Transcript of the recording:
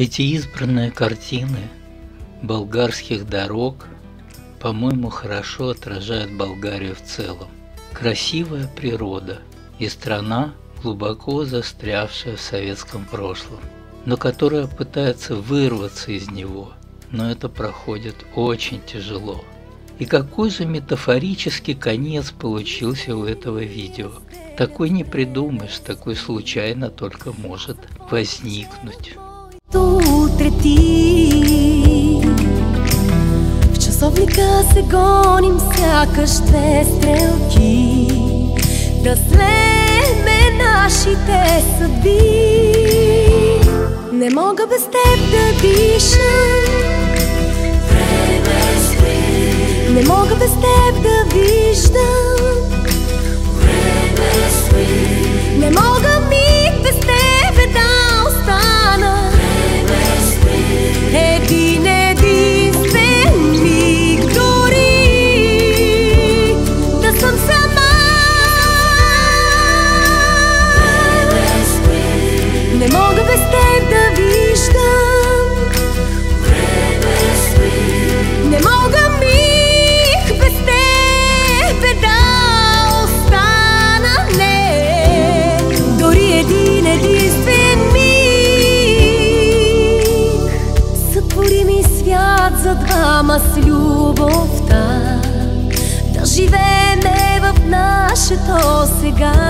Эти избранные картины болгарских дорог, по-моему, хорошо отражают Болгарию в целом. Красивая природа и страна, глубоко застрявшая в советском прошлом, но которая пытается вырваться из него, но это проходит очень тяжело. И какой же метафорический конец получился у этого видео? Такой не придумаешь, такой случайно только может возникнуть. Утре ти в часовника се гоним сякаш две стрелки, да следме нашите съдби. Не мога без теб да дишам, време спи. Не мога без теб да виждам, време спи. Не мога миг без теб да остана, време спи. Един единствен миг, дори да съм сама. Време спи. Не мога без теб да виждам, време спи. Не мога миг без теб да остана, не, дори един единствен миг. Сътвори ми свят за двама с любовта, да живееме в нашето сега.